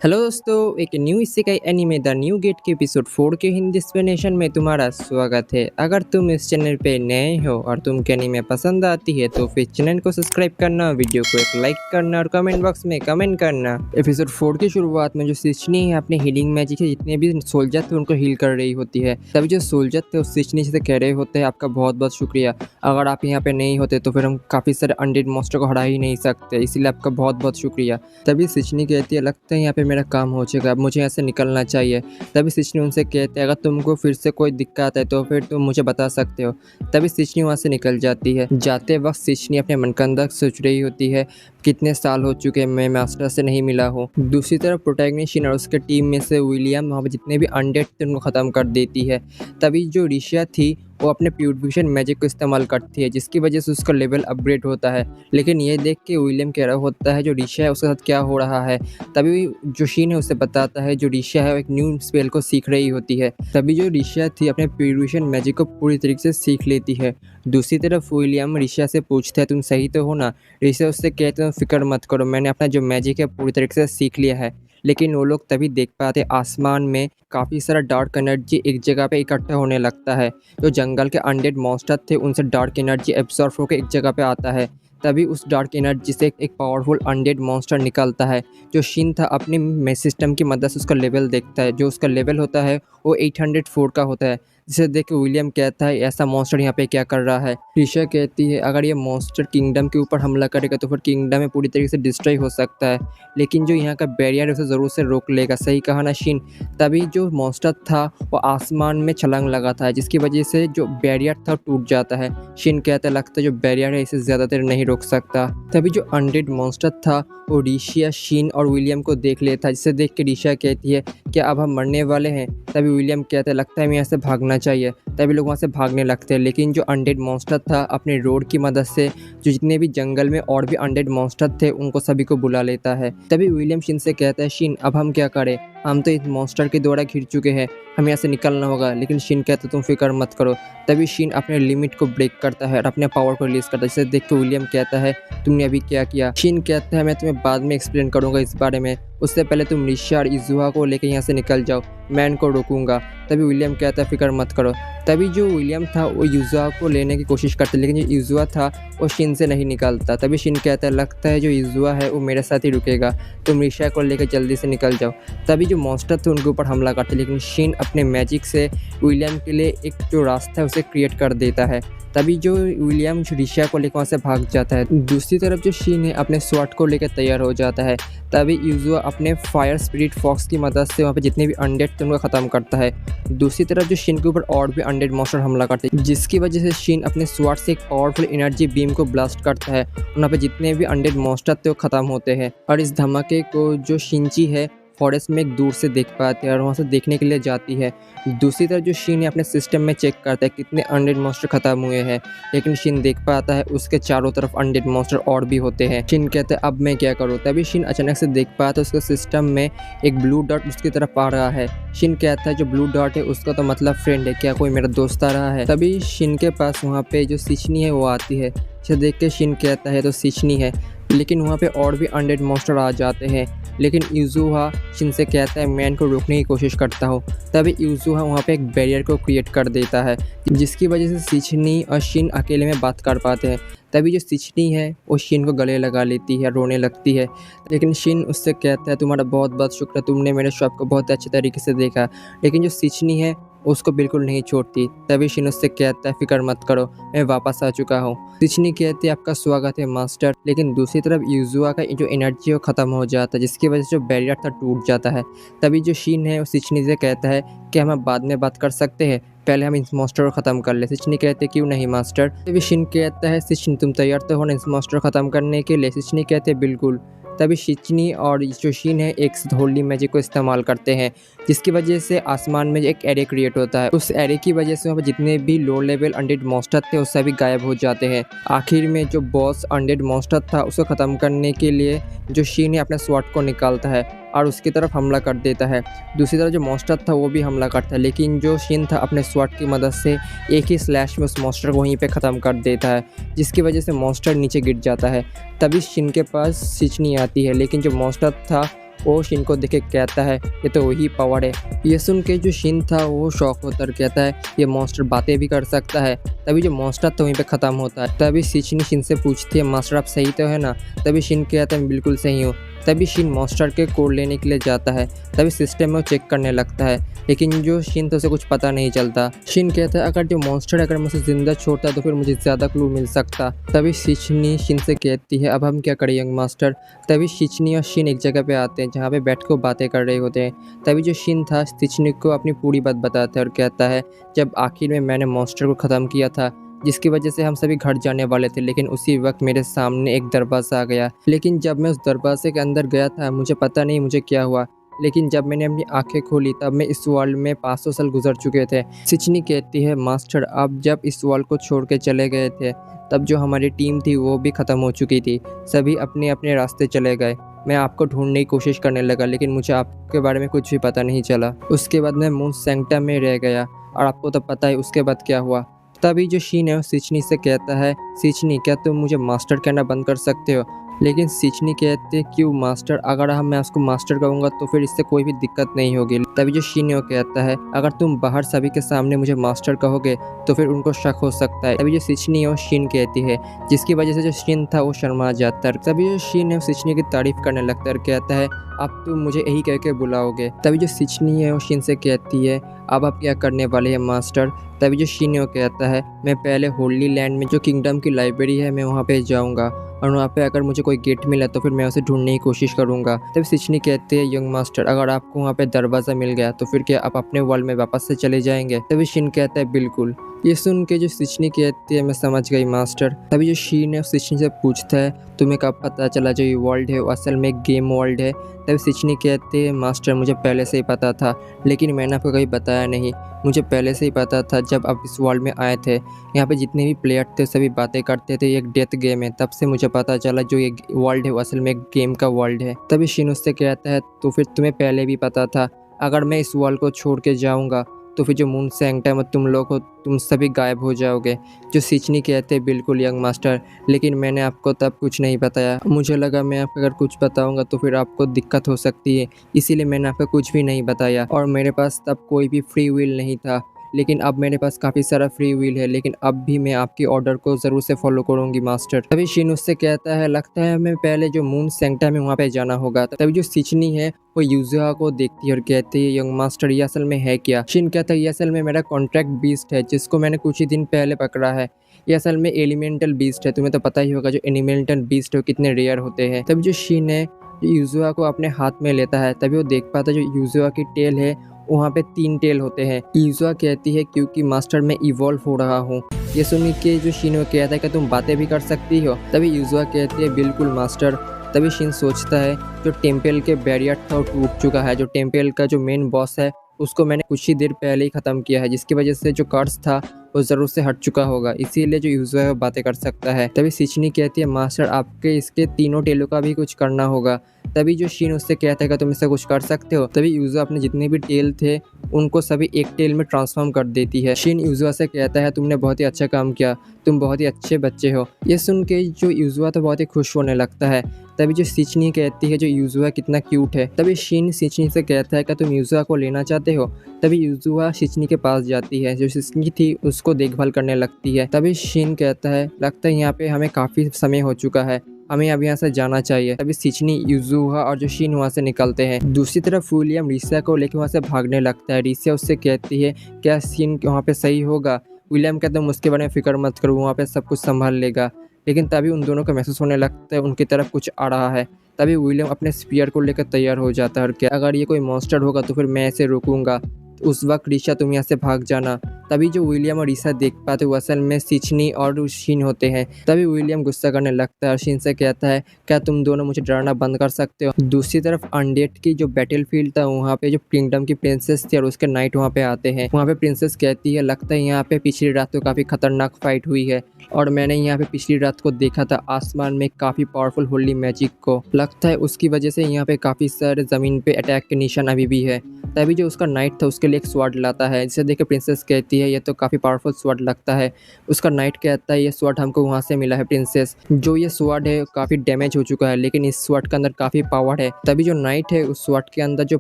Hello दोस्तों, एक new isekai anime the new gate के एपिसोड 4 के हिंदी एक्सप्लेनेशन में तुम्हारा स्वागत है। अगर तुम इस चैनल पे नए हो और तुमको एनीमे पसंद आती है तो फिर चैनल को सब्सक्राइब करना, वीडियो को एक लाइक करना और कमेंट बॉक्स में कमेंट करना। एपिसोड 4 की शुरुआत में जो सिचनी है अपने हीलिंग मैजिक से जितने भी सोल्जर थे उनको हील कर रही होती है। तभी जो सोल्जर थे उस सिचनी से कह रहे होते हैं आपका बहुत बहुत शुक्रिया, अगर आप यहाँ पे नहीं होते तो फिर हम काफ़ी सारे अनडेड मॉन्स्टर को हरा ही नहीं सकते, इसीलिए आपका बहुत बहुत शुक्रिया। तभी सिचनी कहती है लगता है यहाँ पे मेरा काम हो चुका है, अब मुझे यहाँ से निकलना चाहिए। तभी सिचनी उनसे कहते हैं अगर तुमको फिर से कोई दिक्कत है तो फिर तुम मुझे बता सकते हो। तभी सिचनी वहाँ से निकल जाती है। जाते वक्त सिचनी अपने मन के अंदर सोच रही होती है कितने साल हो चुके हैं मैं मास्टर से नहीं मिला हूँ। दूसरी तरफ प्रोटैगनिस्ट और उसके टीम में से विलियम वहाँ पर जितने भी अनडेड थे उनको ख़त्म कर देती है। तभी जो ऋषिया थी वो अपने प्यूरिफिकेशन मैजिक को इस्तेमाल करती है जिसकी वजह से उसका लेवल अपग्रेड होता है। लेकिन ये देख के विलियम कह रहा होता है जो ऋषिया है उसके साथ क्या हो रहा है। तभी जो शीन है उसे बताता है जो ऋषिया है वो एक न्यू स्पेल को सीख रही होती है। तभी जो ऋषिया थी अपने प्यूरिफिकेशन मैजिक को पूरी तरीके से सीख लेती है। दूसरी तरफ विलियम ऋषिया से पूछता है तुम सही तो हो ना। ऋषिया उससे कहते हैं फिक्र मत करो, मैंने अपना जो मैजिक है पूरी तरीके से सीख लिया है। लेकिन वो लोग तभी देख पाते आसमान में काफ़ी सारा डार्क एनर्जी एक जगह पे इकट्ठा होने लगता है। जो जंगल के अनडेड मॉन्स्टर थे उनसे डार्क एनर्जी एब्सॉर्ब होकर एक जगह पे आता है। तभी उस डार्क एनर्जी से एक पावरफुल अनडेड मॉन्स्टर निकलता है। जो शिन था अपने मेस सिस्टम की मदद से उसका लेवल देखता है, जो उसका लेवल होता है वो 804 का होता है। जिसे देख के विलियम कहता है ऐसा मॉन्स्टर यहाँ पे क्या कर रहा है। ऋषा कहती है अगर ये मॉन्स्टर किंगडम के ऊपर हमला करेगा तो फिर किंगडम में पूरी तरीके से डिस्ट्रॉय हो सकता है, लेकिन जो यहाँ का बैरियर है उसे ज़रूर से रोक लेगा। सही कहा ना शिन। तभी जो मॉन्स्टर था वो आसमान में छलांग लगाता है जिसकी वजह से जो बैरियर था टूट जाता है। शिन कहता लगता है जो बैरियर है इसे ज़्यादा देर नहीं रोक सकता। तभी जो अनडेड मॉन्स्टर था वो ऋषिया, शिन और विलियम को देख लेता है जिसे देख के ऋषिया कहती है क्या अब हम मरने वाले हैं। तभी विलियम कहते लगता है हमें यहाँ से भागना चाहिए। तभी लोग वहाँ से भागने लगते हैं, लेकिन जो अनडेड मॉन्स्टर था अपने रोड की मदद से जो जितने भी जंगल में और भी अनडेड मॉन्स्टर थे उनको सभी को बुला लेता है। तभी विलियम शिन से कहता है शिन अब हम क्या करें, हम तो इस मॉन्स्टर के द्वारा घिर चुके हैं, हमें यहाँ से निकलना होगा। लेकिन शिन कहता तुम फिक्र मत करो। तभी शिन अपने लिमिट को ब्रेक करता है और अपने पावर को रिलीज करता है जिसे देख के विलियम कहता है तुमने अभी क्या किया। शिन कहता है मैं तुम्हें बाद में एक्सप्लेन करूंगा इस बारे में, उससे पहले तुम ऋषिया और इजुहा को लेकर यहाँ से निकल जाओ, मैं इनको रोकूंगा। तभी विलियम कहता है फिक्र मत करो। तभी जो विलियम था वो इजुहा को लेने की कोशिश करता है, लेकिन जो इजुहा था वो शिन से नहीं निकलता। तभी शिन कहता है लगता है जो इजुहा है वो मेरे साथ ही रुकेगा, तुम ऋषिया को लेकर जल्दी से निकल जाओ। तभी जो मॉन्स्टर थे उनके ऊपर हमला करते, लेकिन शिन अपने मैजिक से विलियम के लिए एक जो रास्ता है उसे क्रिएट कर देता है। तभी जो विलियम ऋषिया को लेकर वहाँ से भाग जाता है। दूसरी तरफ जो शिन है अपने स्वॉर्ड को लेकर तैयार हो जाता है। तभी इजुआ अपने फायर स्पिरिट फॉक्स की मदद से वहाँ पे जितने भी अनडेड थे उनको ख़त्म करता है। दूसरी तरफ जो शिन के ऊपर और भी अनडेड मॉन्स्टर हमला करते हैं जिसकी वजह से शिन अपने स्वॉर्ड से एक पावरफुल एनर्जी बीम को ब्लास्ट करता है। वहाँ पे जितने भी अनडेड मॉन्स्टर थे वो ख़त्म होते हैं। और इस धमाके को जो शिनची है फॉरेस्ट में एक दूर से देख पाते हैं और वहाँ से देखने के लिए जाती है। दूसरी तरफ जो शिन अपने सिस्टम में चेक करता है कितने अनडेड मॉन्स्टर खत्म हुए हैं, लेकिन शिन देख पाता है उसके चारों तरफ अनडेड मॉन्स्टर और भी होते हैं। शिन कहता है अब मैं क्या करूँ। तभी शिन अचानक से देख पाता है उसके सिस्टम में एक ब्लू डॉट उसकी तरफ आ रहा है। शिन कहता है जो ब्लू डॉट है उसका तो मतलब फ्रेंड है, क्या कोई मेरा दोस्त आ रहा है। तभी शिन के पास वहाँ पे जो सिचनी है वो आती है, इसे देख के शिन कहता है तो सिचनी है, लेकिन वहाँ पे और भी अनडेड मॉन्स्टर आ जाते हैं। लेकिन इजुहा शिन से कहता है मैं इनको रोकने की कोशिश करता हूँ। तभी इजुहा वहाँ पे एक बैरियर को क्रिएट कर देता है जिसकी वजह से सिचनी और शिन अकेले में बात कर पाते हैं। तभी जो सिचनी है वो शिन को गले लगा लेती है, रोने लगती है, लेकिन शिन उससे कहता है तुम्हारा बहुत बहुत शुक्र, तुमने मेरे शॉप को बहुत अच्छे तरीके से देखा। लेकिन जो सिचनी है उसको बिल्कुल नहीं छोड़ती। तभी शिन उससे कहता है फिक्र मत करो, मैं वापस आ चुका हूँ। सिचनी कहती है आपका स्वागत है मास्टर। लेकिन दूसरी तरफ इजुआ का जो एनर्जी है वो ख़त्म हो जाता है जिसकी वजह से जो बैरियर था टूट जाता है। तभी जो शिन है वो सिचनी से कहता है कि हम बाद में बात कर सकते हैं, पहले हम इस मॉन्स्टर को ख़त्म कर ले। सिचनी कहते क्यों नहीं मास्टर। तभी शिन कहता है सिचनी तुम तैयार तो हो ना इस मॉन्स्टर को ख़त्म करने के लिए। सिचनी कहते बिल्कुल। तभी सिचनी और जो शिन है एक होली मैजिक को इस्तेमाल करते हैं जिसकी वजह से आसमान में एक एरे क्रिएट होता है। उस एरे की वजह से वहाँ पर जितने भी लो लेवल अनडेड मॉन्स्टर थे वो सभी गायब हो जाते हैं। आखिर में जो बॉस अनडेड मॉन्स्टर था उसको ख़त्म करने के लिए जो शिन है अपने स्वॉर्ड को निकालता है और उसकी तरफ हमला कर देता है। दूसरी तरफ जो मॉन्स्टर था वो भी हमला करता है, लेकिन जो शिन था अपने स्वॉर्ड की मदद से एक ही स्लैश में उस मॉन्स्टर को वहीं पे ख़त्म कर देता है जिसकी वजह से मॉन्स्टर नीचे गिर जाता है। तभी शिन के पास सिचनी आती है, लेकिन जो मॉन्स्टर था वो शिन को देख के कहता है ये तो वही पावर है। ये सुन के जो शिन था वो शॉक होता है, कहता है ये मॉन्स्टर बातें भी कर सकता है। तभी जो मॉन्स्टर था वहीं पे ख़त्म होता है। तभी सिचनी शिन से पूछती है मास्टर आप सही तो है ना? तभी शिन कहता है मैं बिल्कुल सही हूँ। तभी शिन मॉन्स्टर के कोड लेने के लिए जाता है। तभी सिस्टम में वो चेक करने लगता है, लेकिन जो शिन तो उसे कुछ पता नहीं चलता। शिन कहता है अगर जो मॉन्स्टर अगर मुझे जिंदा छोड़ता तो फिर मुझे ज़्यादा क्लू मिल सकता। तभी सिचनी शिन से कहती है अब हम क्या करें यंग मास्टर? तभी सिचनी और शिन एक जगह पे आते हैं जहाँ पे बैठ कर बातें कर रहे होते हैं। तभी जो शिन था सिचनी को अपनी पूरी बात बताता है और कहता है जब आखिर में मैंने मॉन्स्टर को ख़त्म किया था जिसकी वजह से हम सभी घर जाने वाले थे, लेकिन उसी वक्त मेरे सामने एक दरवाज़ा आ गया। लेकिन जब मैं उस दरवाजे के अंदर गया था मुझे पता नहीं मुझे क्या हुआ, लेकिन जब मैंने अपनी आंखें खोली तब मैं इस वर्ल्ड में 500 साल गुजर चुके थे। सिचनी कहती है मास्टर आप जब इस वर्ल्ड को छोड़ के चले गए थे तब जो हमारी टीम थी वो भी ख़त्म हो चुकी थी, सभी अपने अपने रास्ते चले गए। मैं आपको ढूंढने की कोशिश करने लगा लेकिन मुझे आपके बारे में कुछ भी पता नहीं चला। उसके बाद मैं मून सैंक्टम में रह गया और आपको तो पता है उसके बाद क्या हुआ। तभी जो शिन है वो सिचनी से कहता है सिचनी क्या तुम मुझे मास्टर कहना बंद कर सकते हो? लेकिन सिचनी कहते हैं क्यों मास्टर, अगर मैं उसको मास्टर कहूँगा तो फिर इससे कोई भी दिक्कत नहीं होगी। तभी जो शिन है वो कहता है अगर तुम बाहर सभी के सामने मुझे मास्टर कहोगे तो फिर उनको शक हो सकता है। तभी जो सिचनी है वो शिन कहती है, जिसकी वजह से जो शिन था वो शर्मा जाता है। तभी जो शिन है वो सिचनी की तारीफ करने लगता है और कहता है अब तुम मुझे यही कह के बुलाओगे। तभी जो सिचनी है वो शिन से कहती है अब आप क्या करने वाले हैं मास्टर? तभी जो शिन है वो कहता है मैं पहले होली लैंड में जो किंगडम की लाइब्रेरी है मैं वहाँ पे जाऊँगा और वहाँ पे अगर मुझे कोई गेट मिला तो फिर मैं उसे ढूंढने की कोशिश करूँगा। तभी सिचनी कहते हैं यंग मास्टर अगर आपको वहाँ पे दरवाज़ा मिल गया तो फिर क्या आप अपने वर्ल्ड में वापस से चले जाएंगे? तभी शिन कहता है बिल्कुल। ये सुन के जो सिचनी कहती है मैं समझ गई मास्टर। तभी जो शिन है सिचनी से पूछता है तुम्हें कब पता चला जो ये वर्ल्ड है वो असल में एक गेम वर्ल्ड है? तभी सिचनी कहते हैं मास्टर मुझे पहले से ही पता था, लेकिन मैंने आपको कहीं बताया नहीं। मुझे पहले से ही पता था जब आप इस वर्ल्ड में आए थे, यहाँ पे जितने भी प्लेयर थे सभी बातें करते थे ये एक डेथ गेम है, तब से मुझे पता चला जो ये वर्ल्ड है वो असल में एक गेम का वर्ल्ड है। तभी शिन उससे कहता है तो फिर तुम्हें पहले भी पता था अगर मैं इस वर्ल्ड को छोड़ के जाऊँगा तो फिर जो मून सैंक्टम है तुम लोग हो तुम सभी गायब हो जाओगे। जो सिचनी कहते हैं बिल्कुल यंग मास्टर, लेकिन मैंने आपको तब कुछ नहीं बताया। मुझे लगा मैं आपको अगर कुछ बताऊंगा तो फिर आपको दिक्कत हो सकती है, इसीलिए मैंने आपको कुछ भी नहीं बताया। और मेरे पास तब कोई भी फ्री विल नहीं था, लेकिन अब मेरे पास काफ़ी सारा फ्री विल है, लेकिन अब भी मैं आपकी ऑर्डर को ज़रूर से फॉलो करूंगी मास्टर। तभी शिन उससे कहता है लगता है हमें पहले जो मून सैंक्टम है वहाँ पे जाना होगा। तभी जो सिचनी है वो यूजुआ को देखती है और कहती है यंग मास्टर ये असल में है क्या? शिन कहता है ये असल में मेरा कॉन्ट्रैक्ट बीस्ट है जिसको मैंने कुछ ही दिन पहले पकड़ा है। ये असल में एलिमेंटल बीस्ट है, तुम्हें तो पता ही होगा जो एलिमेंटल बीस्ट है कितने रेयर होते हैं। तभी जो शिन है यूजुआ को अपने हाथ में लेता है, तभी वो देख पाता है जो यूजुआ की टेल है वहाँ पे 3 टेल होते हैं। यूजुआ कहती है क्योंकि मास्टर मैं इवॉल्व हो रहा हूँ। ये सुन के जो शिन कहता है कि तुम बातें भी कर सकती हो? तभी यूजुआ कहती है बिल्कुल मास्टर। तभी शिन सोचता है जो टेम्पल के बैरियर था वो टूट चुका है, जो टेम्पल का जो मेन बॉस है उसको मैंने कुछ ही देर पहले ही ख़त्म किया है, जिसकी वजह से जो कर्स था वो ज़रूर से हट चुका होगा, इसीलिए जो यूजुआ है वो बातें कर सकता है। तभी सिचनी कहती है मास्टर आपके इसके तीनों टेलों का भी कुछ करना होगा। तभी जो शिन उससे कहता है कि तुम इससे कुछ कर सकते हो। तभी यूजुआ अपने जितने भी टेल थे उनको सभी एक टेल में ट्रांसफॉर्म कर देती है। शिन यूजुआ से कहता है तुमने बहुत ही अच्छा काम किया, तुम बहुत ही अच्छे बच्चे हो। ये सुन के जो यूजुआ तो बहुत ही खुश होने लगता है। तभी जो सिचनी कहती है जो यूजुआ कितना क्यूट है। तभी शिन सिचनी से कहता है कि तुम यूजुआ को लेना चाहते हो? तभी यूजुआ सिचनी के पास जाती है, जो सिचनी थी उसको देखभाल करने लगती है। तभी शिन कहता है लगता है यहाँ पे हमें काफ़ी समय हो चुका है, हमें अब यहाँ से जाना चाहिए। तभी सिचनी यूजुआ और जो शिन वहाँ से निकलते हैं। दूसरी तरफ विलियम रिसा को लेकर वहाँ से भागने लगता है। रिसा उससे कहती है क्या शिन वहाँ पे सही होगा? विलियम कहता है उसके बारे में फिक्र मत करो, वहाँ पे सब कुछ संभाल लेगा। लेकिन तभी उन दोनों को महसूस होने लगता है उनकी तरफ कुछ आ रहा है। तभी विलियम अपने स्पीयर को लेकर तैयार हो जाता है और क्या अगर ये कोई मॉन्स्टर होगा तो फिर मैं इसे रोकूंगा। उस वक्त रिशा तुम यहाँ से भाग जाना। तभी जो विलियम और रिशा देख पाते वो असल में सिचनी और शिन होते हैं। तभी विलियम गुस्सा करने लगता है और शिन से कहता है क्या तुम दोनों मुझे डराना बंद कर सकते हो? दूसरी तरफ अनडेड की जो बैटलफील्ड था वहाँ पे जो किंगडम की प्रिंसेस थी और उसके नाइट वहाँ पे आते हैं। वहाँ पे प्रिंसेस कहती है लगता है यहाँ पे पिछली रात तो काफ़ी खतरनाक फाइट हुई है और मैंने यहाँ पे पिछली रात को देखा था आसमान में काफ़ी पावरफुल होली मैजिक को, लगता है उसकी वजह से यहाँ पे काफ़ी सारे ज़मीन पे अटैक के निशान अभी भी है। तभी जो उसका नाइट था उसके लिए एक स्वॉर्ड लाता है, जिसे देख के प्रिंसेस कहती है ये तो काफ़ी पावरफुल स्वॉर्ड लगता है। उसका नाइट कहता है ये स्वॉर्ड हमको वहाँ से मिला है प्रिंसेस, जो ये स्वॉर्ड है काफ़ी डैमेज हो चुका है लेकिन इस स्वॉर्ड के अंदर काफ़ी पावर है। तभी जो नाइट है उस स्वॉर्ड के अंदर जो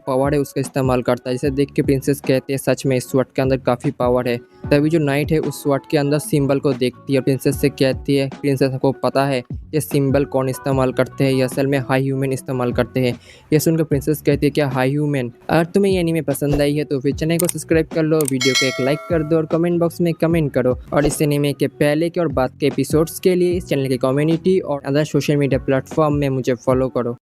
पावर है उसका इस्तेमाल करता है, जिसे देख के प्रिंसेस कहती है सच में इस स्वॉर्ड के अंदर काफ़ी पावर है। तभी जो नाइट है उस स्वॉर्ड के अंदर सिंबल को देखती है और प्रिंसेस से कहती है प्रिंसेस को पता है ये सिंबल कौन इस्तेमाल करते हैं, ये असल में हाई ह्यूमन इस्तेमाल करते हैं। ये सुनकर प्रिंसेस कहती है क्या हाई ह्यूमन। अगर तुम्हें ये एनीमे पसंद आई है तो फिर चैनल को सब्सक्राइब कर लो, वीडियो को एक लाइक कर दो और कमेंट बॉक्स में कमेंट करो। और इस एनीमे के पहले के और बाद के एपिसोड्स के लिए इस चैनल की कम्युनिटी और अदर सोशल मीडिया प्लेटफॉर्म में मुझे फॉलो करो।